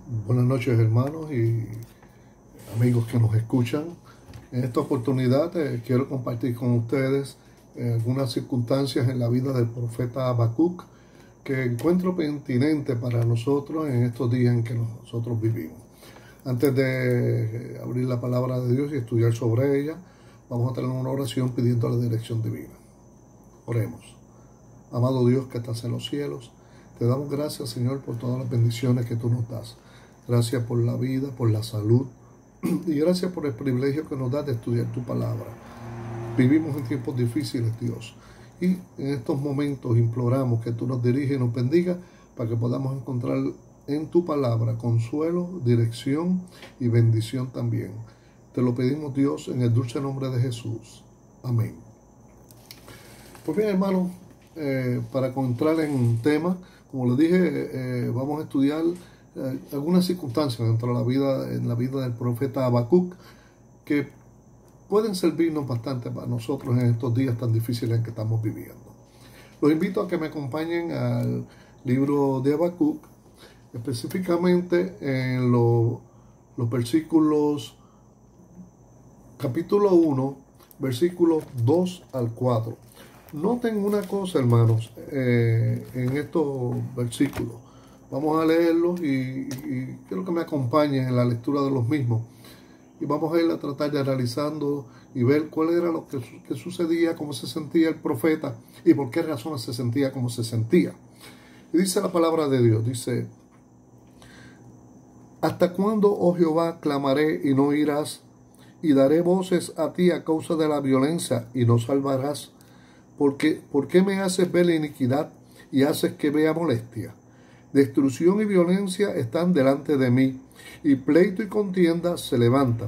Buenas noches, hermanos y amigos que nos escuchan. En esta oportunidad quiero compartir con ustedes algunas circunstancias en la vida del profeta Habacuc que encuentro pertinente para nosotros en estos días en que nosotros vivimos. Antes de abrir la palabra de Dios y estudiar sobre ella, vamos a tener una oración pidiendo la dirección divina. Oremos. Amado Dios que estás en los cielos, te damos gracias, Señor, por todas las bendiciones que tú nos das. Gracias por la vida, por la salud y gracias por el privilegio que nos das de estudiar tu palabra. Vivimos en tiempos difíciles, Dios, y en estos momentos imploramos que tú nos diriges y nos bendigas para que podamos encontrar en tu palabra consuelo, dirección y bendición también. Te lo pedimos, Dios, en el dulce nombre de Jesús. Amén. Pues bien, hermanos, para entrar en un tema, como les dije, vamos a estudiar algunas circunstancias dentro de la vida del profeta Habacuc que pueden servirnos bastante para nosotros en estos días tan difíciles en que estamos viviendo. Los invito a que me acompañen al libro de Habacuc, específicamente en los versículos, capítulo 1, versículos 2 al 4. Noten una cosa, hermanos, en estos versículos. Vamos a leerlos y quiero que me acompañen en la lectura de los mismos. Y vamos a ir a tratar de analizando y ver cuál era lo que sucedía, cómo se sentía el profeta y por qué razones se sentía como se sentía. Y dice la palabra de Dios, dice: ¿hasta cuándo, oh Jehová, clamaré y no oirás? Y daré voces a ti a causa de la violencia y no salvarás. ¿Por qué me haces ver la iniquidad y haces que vea molestia? Destrucción y violencia están delante de mí, y pleito y contienda se levantan,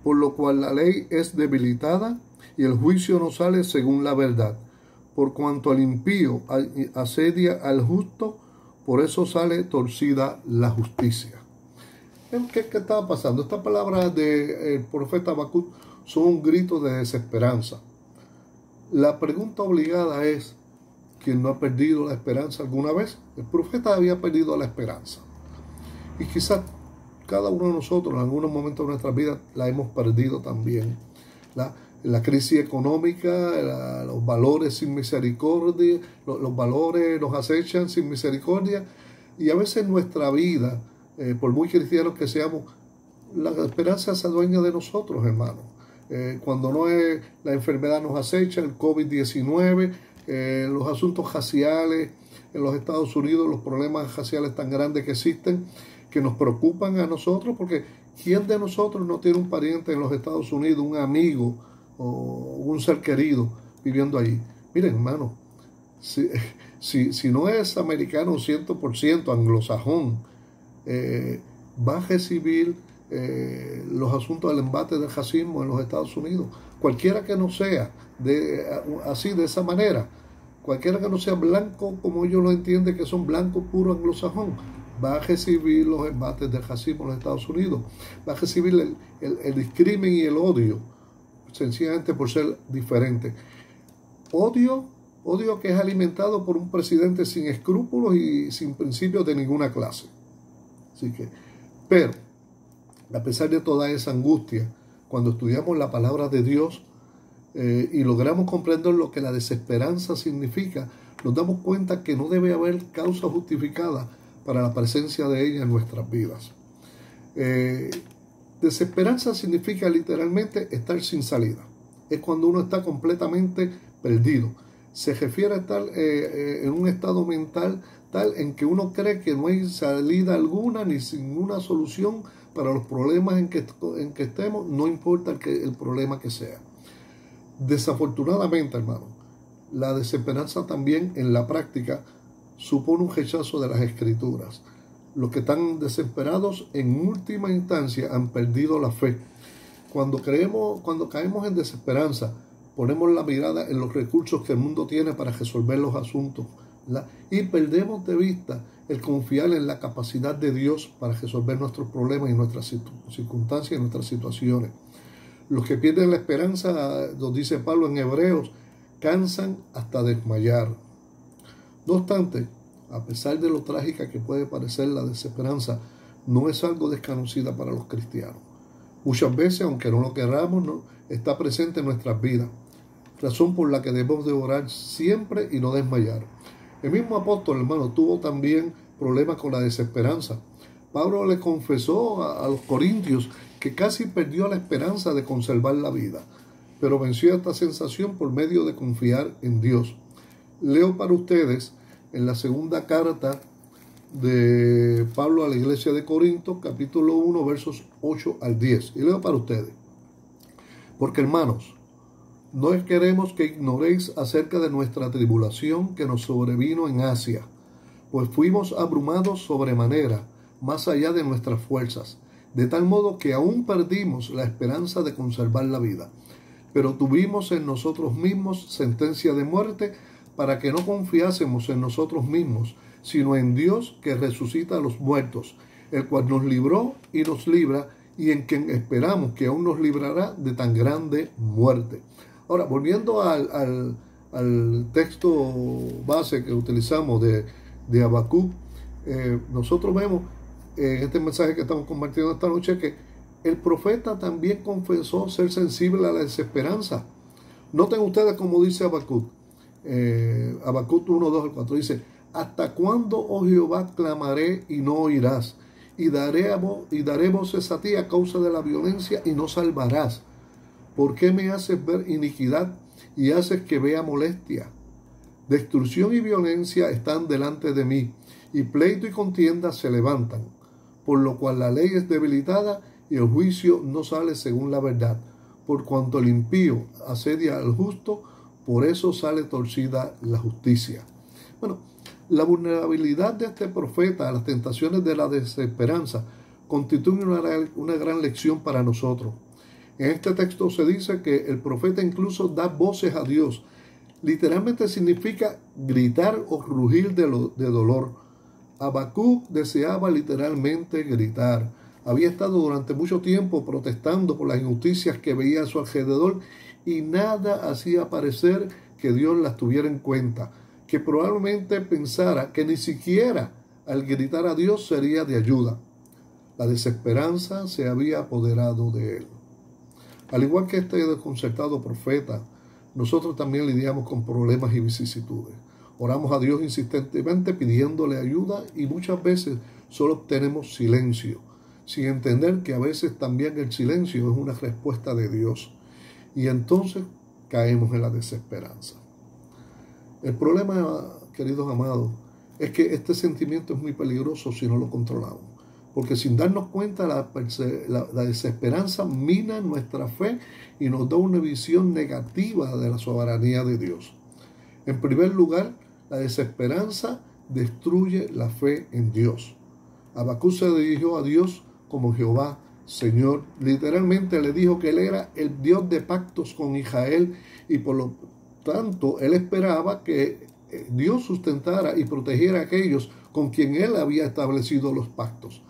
por lo cual la ley es debilitada y el juicio no sale según la verdad. Por cuanto al impío asedia al justo, por eso sale torcida la justicia. ¿Qué estaba pasando? Estas palabras del profeta Habacuc son un grito de desesperanza. La pregunta obligada es: ¿quién no ha perdido la esperanza alguna vez? El profeta había perdido la esperanza. Y quizás cada uno de nosotros en algunos momentos de nuestra vida la hemos perdido también. La crisis económica, los valores sin misericordia, los valores nos acechan sin misericordia. Y a veces nuestra vida, por muy cristianos que seamos, la esperanza se adueña de nosotros, hermanos. Cuando no es la enfermedad nos acecha, el COVID-19, los asuntos raciales en los Estados Unidos, los problemas raciales tan grandes que existen, que nos preocupan a nosotros, porque ¿quién de nosotros no tiene un pariente en los Estados Unidos, un amigo o un ser querido viviendo allí? Miren, hermano, si no es americano 100% anglosajón, va a recibir los asuntos del embate del racismo en los Estados Unidos. Cualquiera que no sea así, de esa manera, cualquiera que no sea blanco como ellos lo entienden, que son blancos puro anglosajón, va a recibir los embates del racismo en los Estados Unidos, va a recibir el discrimen y el odio, sencillamente por ser diferente. Odio que es alimentado por un presidente sin escrúpulos y sin principios de ninguna clase. Así que, pero a pesar de toda esa angustia, cuando estudiamos la palabra de Dios y logramos comprender lo que la desesperanza significa, nos damos cuenta que no debe haber causa justificada para la presencia de ella en nuestras vidas. Desesperanza significa literalmente estar sin salida. Es cuando uno está completamente perdido. Se refiere a estar en un estado mental tal en que uno cree que no hay salida alguna ni ninguna solución para los problemas en que estemos, no importa el problema que sea. Desafortunadamente, hermano, la desesperanza también en la práctica supone un rechazo de las escrituras. Los que están desesperados en última instancia han perdido la fe. Cuando caemos en desesperanza, ponemos la mirada en los recursos que el mundo tiene para resolver los asuntos, ¿verdad? Y perdemos de vista el confiar en la capacidad de Dios para resolver nuestros problemas y nuestras circunstancias y nuestras situaciones. Los que pierden la esperanza, nos dice Pablo en Hebreos, cansan hasta desmayar. No obstante, a pesar de lo trágica que puede parecer la desesperanza, no es algo desconocido para los cristianos. Muchas veces, aunque no lo queramos, no, está presente en nuestras vidas, razón por la que debemos de orar siempre y no desmayar. El mismo apóstol, hermano, tuvo también problemas con la desesperanza. Pablo le confesó a los corintios que casi perdió la esperanza de conservar la vida, pero venció esta sensación por medio de confiar en Dios. Leo para ustedes en la segunda carta de Pablo a la iglesia de Corinto, capítulo 1, versos 8 al 10. Y leo para ustedes. Porque, hermanos, no queremos que ignoréis acerca de nuestra tribulación que nos sobrevino en Asia, pues fuimos abrumados sobremanera, más allá de nuestras fuerzas, de tal modo que aún perdimos la esperanza de conservar la vida. Pero tuvimos en nosotros mismos sentencia de muerte, para que no confiásemos en nosotros mismos, sino en Dios que resucita a los muertos, el cual nos libró y nos libra, y en quien esperamos que aún nos librará de tan grande muerte. Ahora, volviendo al texto base que utilizamos de Habacuc, nosotros vemos en este mensaje que estamos compartiendo esta noche que el profeta también confesó ser sensible a la desesperanza. Noten ustedes como dice Habacuc. Habacuc 1, 2 al 4 dice: ¿hasta cuándo, oh Jehová, clamaré y no oirás? Y daré voces a ti a causa de la violencia y no salvarás. ¿Por qué me haces ver iniquidad y haces que vea molestia? Destrucción y violencia están delante de mí, y pleito y contienda se levantan, por lo cual la ley es debilitada y el juicio no sale según la verdad. Por cuanto el impío asedia al justo, por eso sale torcida la justicia. Bueno, la vulnerabilidad de este profeta a las tentaciones de la desesperanza constituye una gran lección para nosotros. En este texto se dice que el profeta incluso da voces a Dios. Literalmente significa gritar o rugir de dolor. Habacuc deseaba literalmente gritar. Había estado durante mucho tiempo protestando por las injusticias que veía a su alrededor y nada hacía parecer que Dios las tuviera en cuenta, que probablemente pensara que ni siquiera al gritar a Dios sería de ayuda. La desesperanza se había apoderado de él. Al igual que este desconcertado profeta, nosotros también lidiamos con problemas y vicisitudes. Oramos a Dios insistentemente pidiéndole ayuda y muchas veces solo obtenemos silencio, sin entender que a veces también el silencio es una respuesta de Dios. Y entonces caemos en la desesperanza. El problema, queridos amados, es que este sentimiento es muy peligroso si no lo controlamos. Porque sin darnos cuenta, la desesperanza mina nuestra fe y nos da una visión negativa de la soberanía de Dios. En primer lugar, la desesperanza destruye la fe en Dios. Habacuc se dirigió a Dios como Jehová, Señor. Literalmente le dijo que Él era el Dios de pactos con Israel y por lo tanto Él esperaba que Dios sustentara y protegiera a aquellos con quien Él había establecido los pactos.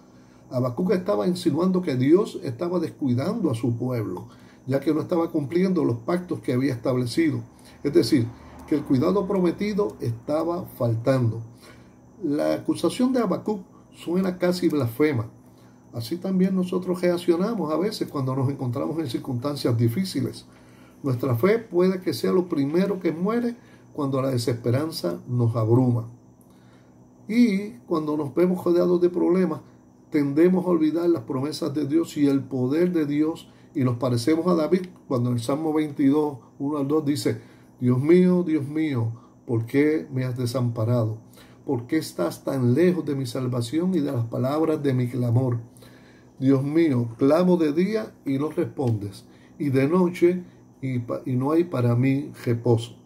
Habacuc estaba insinuando que Dios estaba descuidando a su pueblo, ya que no estaba cumpliendo los pactos que había establecido. Es decir, que el cuidado prometido estaba faltando. La acusación de Habacuc suena casi blasfema. Así también nosotros reaccionamos a veces cuando nos encontramos en circunstancias difíciles. Nuestra fe puede que sea lo primero que muere cuando la desesperanza nos abruma. Y cuando nos vemos rodeados de problemas, tendemos a olvidar las promesas de Dios y el poder de Dios y nos parecemos a David cuando en el Salmo 22, 1 al 2 dice: Dios mío, ¿por qué me has desamparado? ¿Por qué estás tan lejos de mi salvación y de las palabras de mi clamor? Dios mío, clamo de día y no respondes, y de noche y no hay para mí reposo.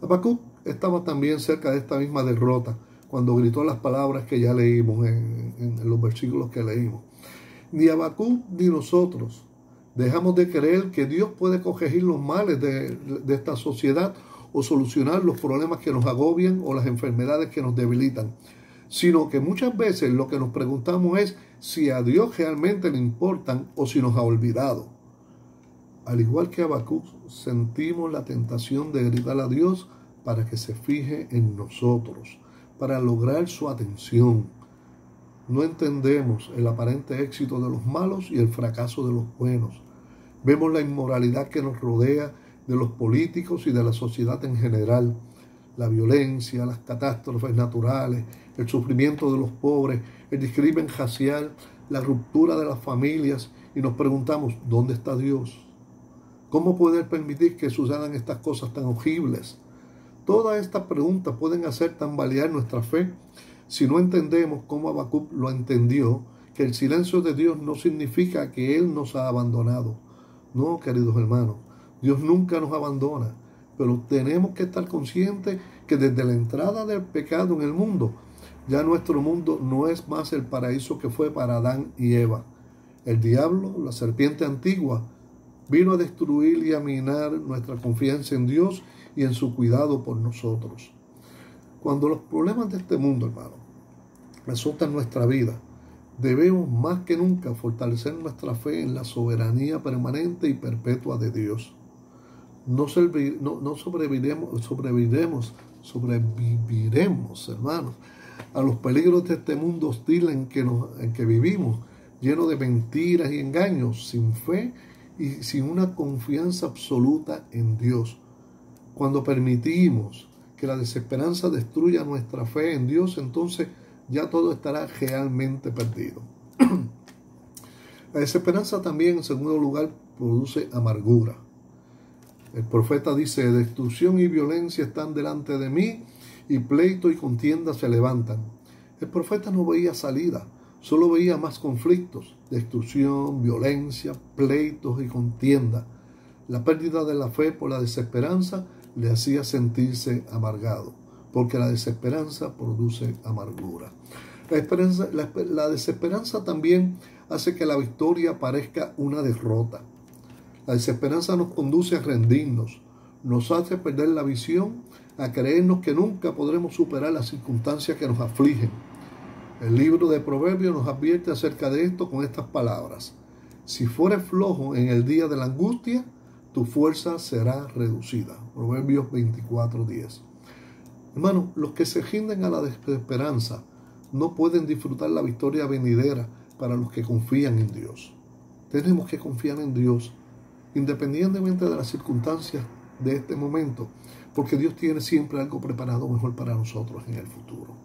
Habacuc estaba también cerca de esta misma derrota cuando gritó las palabras que ya leímos en los versículos que leímos. Ni Habacuc ni nosotros dejamos de creer que Dios puede corregir los males de esta sociedad o solucionar los problemas que nos agobian o las enfermedades que nos debilitan, sino que muchas veces lo que nos preguntamos es si a Dios realmente le importan o si nos ha olvidado. Al igual que Habacuc, sentimos la tentación de gritar a Dios para que se fije en nosotros, para lograr su atención. No entendemos el aparente éxito de los malos y el fracaso de los buenos. Vemos la inmoralidad que nos rodea de los políticos y de la sociedad en general. La violencia, las catástrofes naturales, el sufrimiento de los pobres, el discrimen racial, la ruptura de las familias, y nos preguntamos, ¿dónde está Dios? ¿Cómo poder permitir que sucedan estas cosas tan horribles? Todas estas preguntas pueden hacer tambalear nuestra fe si no entendemos cómo Habacuc lo entendió, que el silencio de Dios no significa que Él nos ha abandonado. No, queridos hermanos, Dios nunca nos abandona, pero tenemos que estar conscientes que desde la entrada del pecado en el mundo, ya nuestro mundo no es más el paraíso que fue para Adán y Eva. El diablo, la serpiente antigua, vino a destruir y a minar nuestra confianza en Dios y en su cuidado por nosotros. Cuando los problemas de este mundo, hermano, azotan nuestra vida, debemos más que nunca fortalecer nuestra fe en la soberanía permanente y perpetua de Dios. No sobreviviremos, hermanos, a los peligros de este mundo hostil en que vivimos, lleno de mentiras y engaños, sin fe y sin una confianza absoluta en Dios. Cuando permitimos que la desesperanza destruya nuestra fe en Dios, entonces ya todo estará realmente perdido. La desesperanza también, en segundo lugar, produce amargura. El profeta dice, destrucción y violencia están delante de mí, y pleito y contienda se levantan. El profeta no veía salida, solo veía más conflictos, destrucción, violencia, pleitos y contienda. La pérdida de la fe por la desesperanza le hacía sentirse amargado, porque la desesperanza produce amargura. La desesperanza también hace que la victoria parezca una derrota. La desesperanza nos conduce a rendirnos, nos hace perder la visión, a creernos que nunca podremos superar las circunstancias que nos afligen. El libro de Proverbios nos advierte acerca de esto con estas palabras: si fueres flojo en el día de la angustia, tu fuerza será reducida. Proverbios 24:10. Hermanos, los que se rinden a la desesperanza no pueden disfrutar la victoria venidera para los que confían en Dios. Tenemos que confiar en Dios, independientemente de las circunstancias de este momento, porque Dios tiene siempre algo preparado mejor para nosotros en el futuro.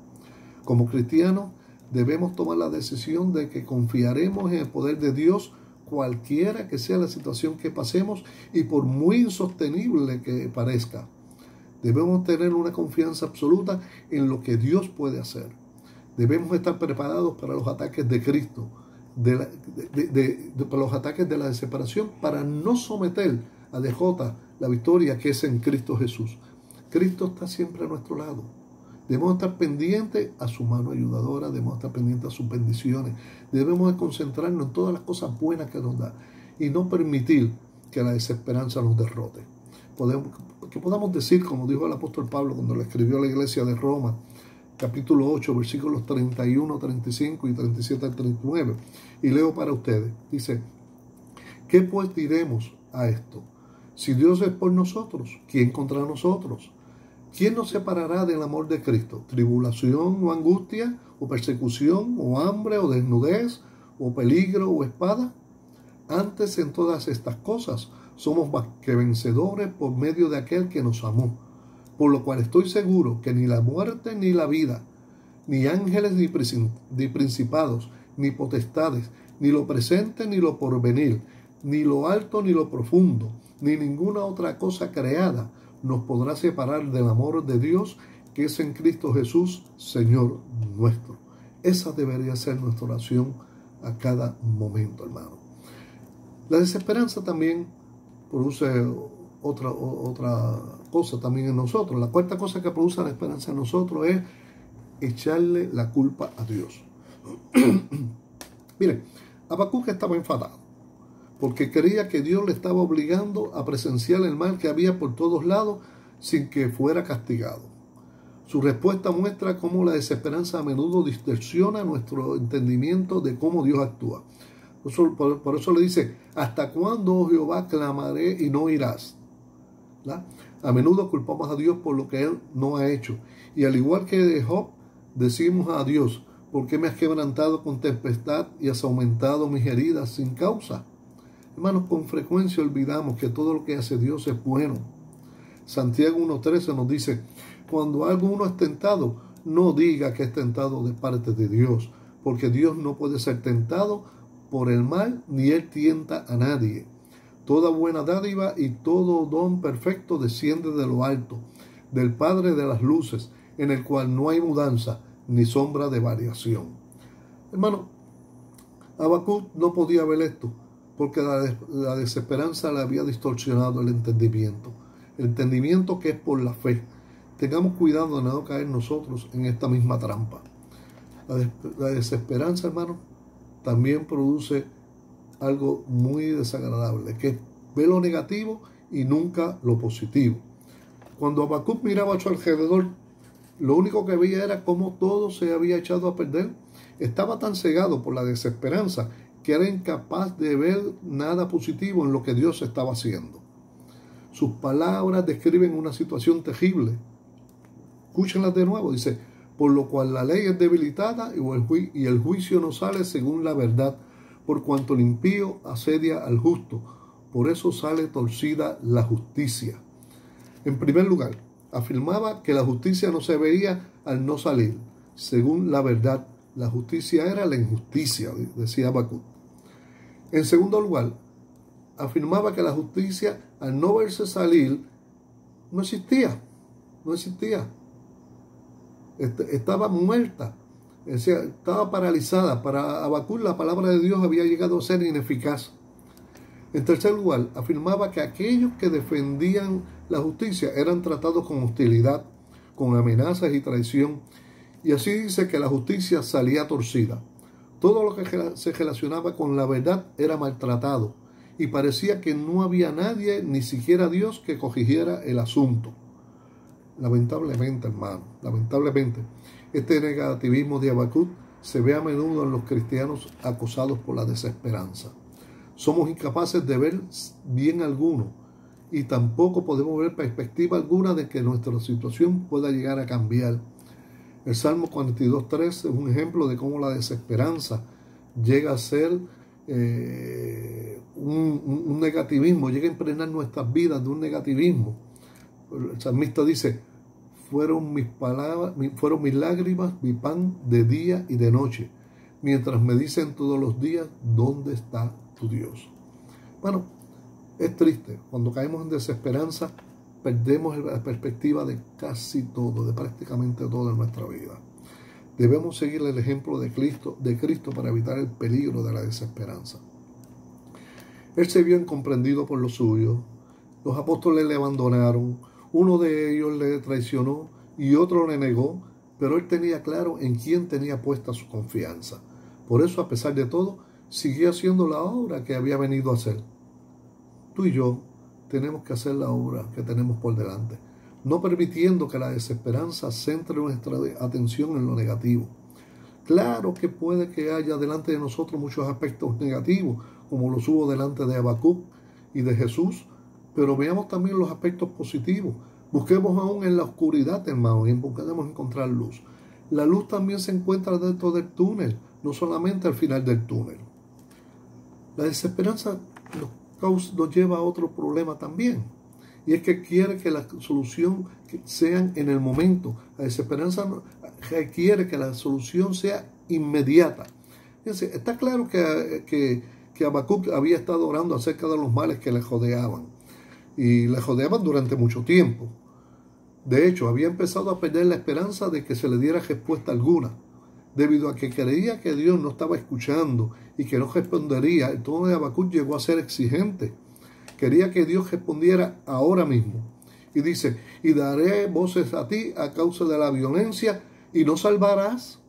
Como cristianos, debemos tomar la decisión de que confiaremos en el poder de Dios, cualquiera que sea la situación que pasemos y por muy insostenible que parezca. Debemos tener una confianza absoluta en lo que Dios puede hacer. Debemos estar preparados para los ataques de Cristo, para los ataques de la desesperación, para no someter a DJ la victoria que es en Cristo Jesús. Cristo está siempre a nuestro lado. Debemos estar pendientes a su mano ayudadora, debemos estar pendientes a sus bendiciones, debemos concentrarnos en todas las cosas buenas que nos da y no permitir que la desesperanza nos derrote. Que podamos decir, como dijo el apóstol Pablo cuando le escribió a la iglesia de Roma, capítulo 8, versículos 31, 35 y 37 al 39, y leo para ustedes. Dice, ¿qué pues diremos a esto? Si Dios es por nosotros, ¿quién contra nosotros? ¿Quién nos separará del amor de Cristo? ¿Tribulación o angustia, o persecución, o hambre, o desnudez, o peligro, o espada? Antes en todas estas cosas somos más que vencedores por medio de aquel que nos amó. Por lo cual estoy seguro que ni la muerte ni la vida, ni ángeles ni principados, ni potestades, ni lo presente ni lo porvenir, ni lo alto ni lo profundo, ni ninguna otra cosa creada nos podrá separar del amor de Dios que es en Cristo Jesús, Señor nuestro. Esa debería ser nuestra oración a cada momento, hermano. La desesperanza también produce otra cosa también en nosotros. La cuarta cosa que produce la esperanza en nosotros es echarle la culpa a Dios. Miren, Habacuc estaba enfadado porque creía que Dios le estaba obligando a presenciar el mal que había por todos lados sin que fuera castigado. Su respuesta muestra cómo la desesperanza a menudo distorsiona nuestro entendimiento de cómo Dios actúa. Por eso le dice, ¿hasta cuándo, oh Jehová, clamaré y no oirás? ¿La? A menudo culpamos a Dios por lo que Él no ha hecho. Y al igual que de Job, decimos a Dios, ¿Por qué me has quebrantado con tempestad y has aumentado mis heridas sin causa? Hermanos, con frecuencia olvidamos que todo lo que hace Dios es bueno. Santiago 1:13 nos dice, cuando alguno es tentado, no diga que es tentado de parte de Dios, porque Dios no puede ser tentado por el mal, ni Él tienta a nadie. Toda buena dádiva y todo don perfecto desciende de lo alto, del Padre de las luces, en el cual no hay mudanza ni sombra de variación. Hermano, Habacuc no podía ver esto, porque la desesperanza le había distorsionado el entendimiento que es por la fe. Tengamos cuidado de no caer nosotros en esta misma trampa. La desesperanza, hermano, también produce algo muy desagradable, que es ver lo negativo y nunca lo positivo. Cuando Habacuc miraba a su alrededor, lo único que veía era cómo todo se había echado a perder. Estaba tan cegado por la desesperanza que era incapaz de ver nada positivo en lo que Dios estaba haciendo. Sus palabras describen una situación terrible. Escúchenlas de nuevo, dice, por lo cual la ley es debilitada y el juicio no sale según la verdad, por cuanto el impío asedia al justo, por eso sale torcida la justicia. En primer lugar, afirmaba que la justicia no se veía al no salir. Según la verdad, la justicia era la injusticia, decía Habacuc. En segundo lugar, afirmaba que la justicia, al no verse salir, no existía. Estaba muerta, estaba paralizada. Para Habacuc la palabra de Dios había llegado a ser ineficaz. En tercer lugar, afirmaba que aquellos que defendían la justicia eran tratados con hostilidad, con amenazas y traición, y así dice que la justicia salía torcida. Todo lo que se relacionaba con la verdad era maltratado, y parecía que no había nadie, ni siquiera Dios, que corrigiera el asunto. Lamentablemente, hermano, este negativismo de Habacuc se ve a menudo en los cristianos acosados por la desesperanza. Somos incapaces de ver bien alguno y tampoco podemos ver perspectiva alguna de que nuestra situación pueda llegar a cambiar. El Salmo 42:3 es un ejemplo de cómo la desesperanza llega a ser un negativismo, llega a impregnar nuestras vidas de un negativismo. El salmista dice, fueron mis lágrimas, mi pan de día y de noche, mientras me dicen todos los días, ¿dónde está tu Dios? Bueno, es triste. Cuando caemos en desesperanza, perdemos la perspectiva de casi todo, de prácticamente todo en nuestra vida. Debemos seguir el ejemplo de Cristo para evitar el peligro de la desesperanza. Él se vio incomprendido por los suyos. Los apóstoles le abandonaron. Uno de ellos le traicionó y otro le negó, pero él tenía claro en quién tenía puesta su confianza. Por eso, a pesar de todo, siguió haciendo la obra que había venido a hacer. Tú y yo tenemos que hacer la obra que tenemos por delante, no permitiendo que la desesperanza centre nuestra atención en lo negativo. Claro que puede que haya delante de nosotros muchos aspectos negativos, como los hubo delante de Habacuc y de Jesús, pero veamos también los aspectos positivos. Busquemos aún en la oscuridad, hermano, y podemos encontrar luz. La luz también se encuentra dentro del túnel, no solamente al final del túnel. La desesperanza nos lleva a otro problema también, y es que quiere que la solución sean en el momento. La desesperanza quiere que la solución sea inmediata. Fíjense, está claro que Habacuc había estado orando acerca de los males que le rodeaban, y le rodeaban durante mucho tiempo. De hecho, había empezado a perder la esperanza de que se le diera respuesta alguna, debido a que creía que Dios no estaba escuchando y que no respondería. El tono de Habacuc llegó a ser exigente. Quería que Dios respondiera ahora mismo. Y dice, y daré voces a ti a causa de la violencia y no salvarás.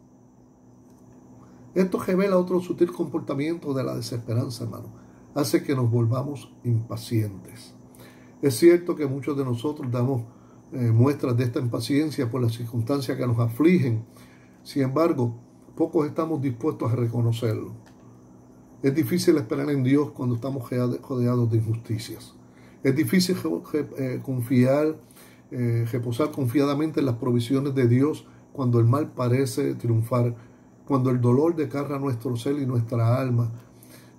Esto revela otro sutil comportamiento de la desesperanza, hermano. Hace que nos volvamos impacientes. Es cierto que muchos de nosotros damos muestras de esta impaciencia por las circunstancias que nos afligen. Sin embargo, pocos estamos dispuestos a reconocerlo. Es difícil esperar en Dios cuando estamos rodeados de injusticias. Es difícil reposar confiadamente en las provisiones de Dios cuando el mal parece triunfar cuando el dolor desgarra nuestro ser y nuestra alma,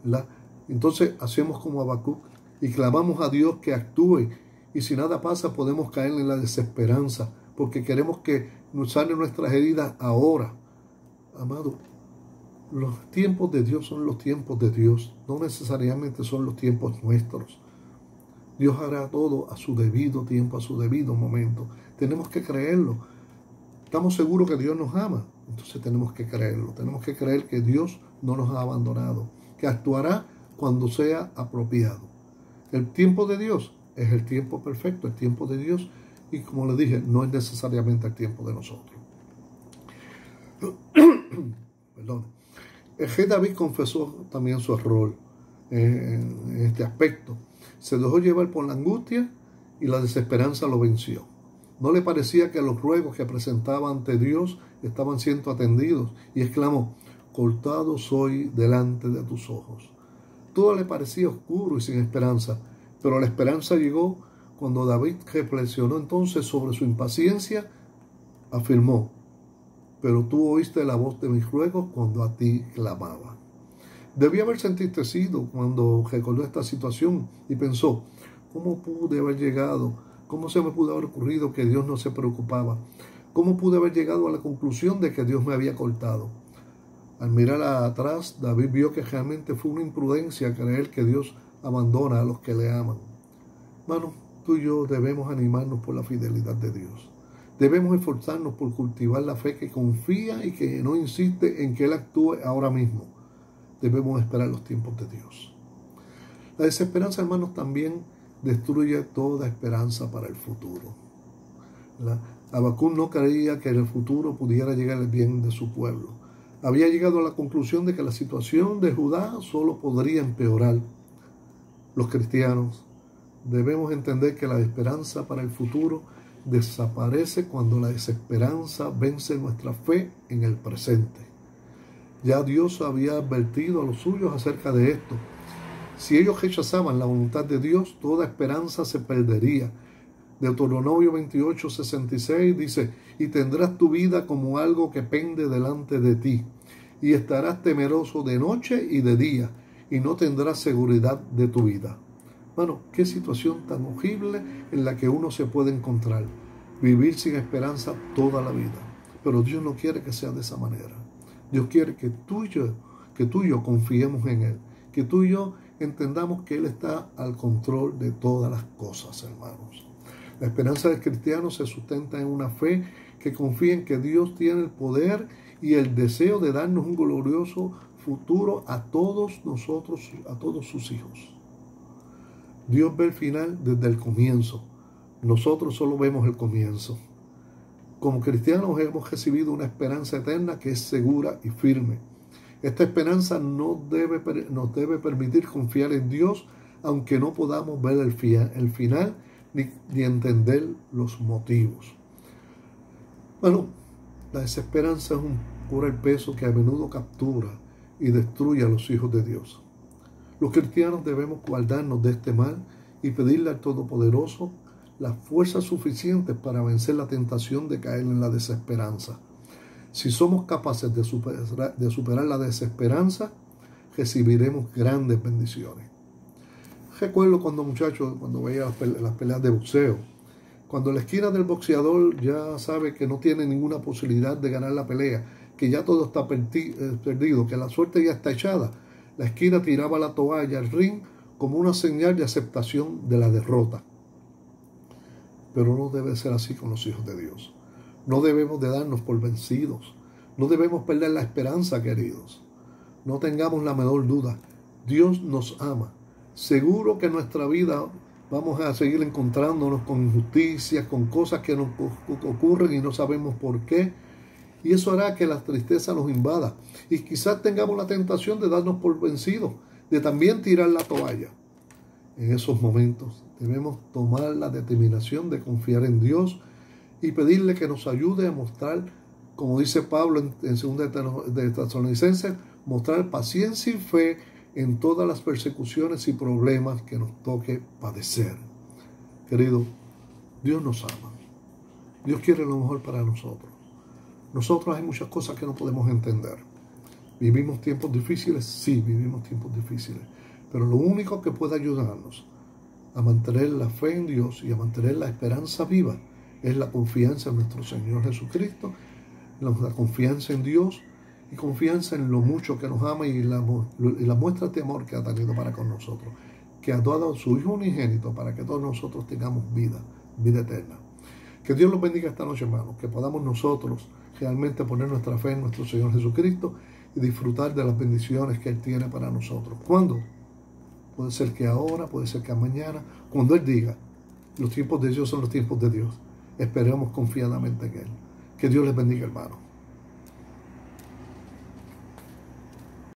¿verdad? Entonces hacemos como Habacuc y clamamos a Dios que actúe. Y si nada pasa, podemos caer en la desesperanza, porque queremos que nos sanen nuestras heridas ahora. Amado, los tiempos de Dios son los tiempos de Dios, no necesariamente son los tiempos nuestros. Dios hará todo a su debido tiempo, a su debido momento. Tenemos que creerlo. Estamos seguros que Dios nos ama, entonces tenemos que creerlo. Tenemos que creer que Dios no nos ha abandonado, que actuará cuando sea apropiado. El tiempo de Dios es el tiempo perfecto, el tiempo de Dios, y como le dije, no es necesariamente el tiempo de nosotros. Perdón. El rey David confesó también su error en este aspecto. Se dejó llevar por la angustia y la desesperanza lo venció. No le parecía que los ruegos que presentaba ante Dios estaban siendo atendidos y exclamó: cortado soy delante de tus ojos. Todo le parecía oscuro y sin esperanza, pero la esperanza llegó cuando David reflexionó entonces sobre su impaciencia. Afirmó: pero tú oíste la voz de mis ruegos cuando a ti clamaba. Debía haberse entristecido cuando recordó esta situación y pensó: ¿cómo pude haber llegado? ¿Cómo se me pudo haber ocurrido que Dios no se preocupaba? ¿Cómo pude haber llegado a la conclusión de que Dios me había cortado? Al mirar atrás, David vio que realmente fue una imprudencia creer que Dios abandona a los que le aman. Hermano, tú y yo debemos animarnos por la fidelidad de Dios. Debemos esforzarnos por cultivar la fe que confía y que no insiste en que Él actúe ahora mismo. Debemos esperar los tiempos de Dios. La desesperanza, hermanos, también destruye toda esperanza para el futuro. Habacuc no creía que en el futuro pudiera llegar el bien de su pueblo. Había llegado a la conclusión de que la situación de Judá solo podría empeorar. Los cristianos debemos entender que la esperanza para el futuro desaparece cuando la desesperanza vence nuestra fe en el presente. Ya Dios había advertido a los suyos acerca de esto. Si ellos rechazaban la voluntad de Dios, toda esperanza se perdería. Deuteronomio 28:66 dice: y tendrás tu vida como algo que pende delante de ti, y estarás temeroso de noche y de día, y no tendrás seguridad de tu vida. Bueno, qué situación tan horrible en la que uno se puede encontrar. Vivir sin esperanza toda la vida. Pero Dios no quiere que sea de esa manera. Dios quiere que tú y yo confiemos en Él. Que tú y yo entendamos que Él está al control de todas las cosas, hermanos. La esperanza del cristiano se sustenta en una fe que confía en que Dios tiene el poder y el deseo de darnos un glorioso futuro a todos nosotros, a todos sus hijos. Dios ve el final desde el comienzo. Nosotros solo vemos el comienzo. Como cristianos hemos recibido una esperanza eterna que es segura y firme. Esta esperanza nos debe permitir confiar en Dios, aunque no podamos ver el final ni entender los motivos. Bueno, la desesperanza es un cruel peso que a menudo captura y destruye a los hijos de Dios. Los cristianos debemos guardarnos de este mal y pedirle al Todopoderoso las fuerzas suficientes para vencer la tentación de caer en la desesperanza. Si somos capaces de superar la desesperanza, recibiremos grandes bendiciones. Recuerdo cuando veía las peleas de boxeo, cuando la esquina del boxeador ya sabe que no tiene ninguna posibilidad de ganar la pelea, que ya todo está perdido, que la suerte ya está echada, la esquina tiraba la toalla al ring como una señal de aceptación de la derrota. Pero no debe ser así con los hijos de Dios. No debemos de darnos por vencidos. No debemos perder la esperanza, queridos. No tengamos la menor duda. Dios nos ama. Seguro que en nuestra vida vamos a seguir encontrándonos con injusticias, con cosas que nos ocurren y no sabemos por qué. Y eso hará que la tristeza nos invada. Y quizás tengamos la tentación de darnos por vencidos, de también tirar la toalla. En esos momentos debemos tomar la determinación de confiar en Dios y pedirle que nos ayude a mostrar, como dice Pablo en 2 de Tesalonicenses, mostrar paciencia y fe en todas las persecuciones y problemas que nos toque padecer. Querido, Dios nos ama. Dios quiere lo mejor para nosotros. Nosotros hay muchas cosas que no podemos entender. ¿Vivimos tiempos difíciles? Sí, vivimos tiempos difíciles. Pero lo único que puede ayudarnos a mantener la fe en Dios y a mantener la esperanza viva es la confianza en nuestro Señor Jesucristo, la confianza en Dios y confianza en lo mucho que nos ama y la muestra de amor que ha tenido para con nosotros, que ha dado a su Hijo unigénito para que todos nosotros tengamos vida eterna. Que Dios los bendiga esta noche, hermanos, que podamos nosotros realmente poner nuestra fe en nuestro Señor Jesucristo y disfrutar de las bendiciones que Él tiene para nosotros. ¿Cuándo? Puede ser que ahora, puede ser que mañana, cuando Él diga. Los tiempos de Dios son los tiempos de Dios. Esperemos confiadamente en Él. Que Dios les bendiga, hermanos.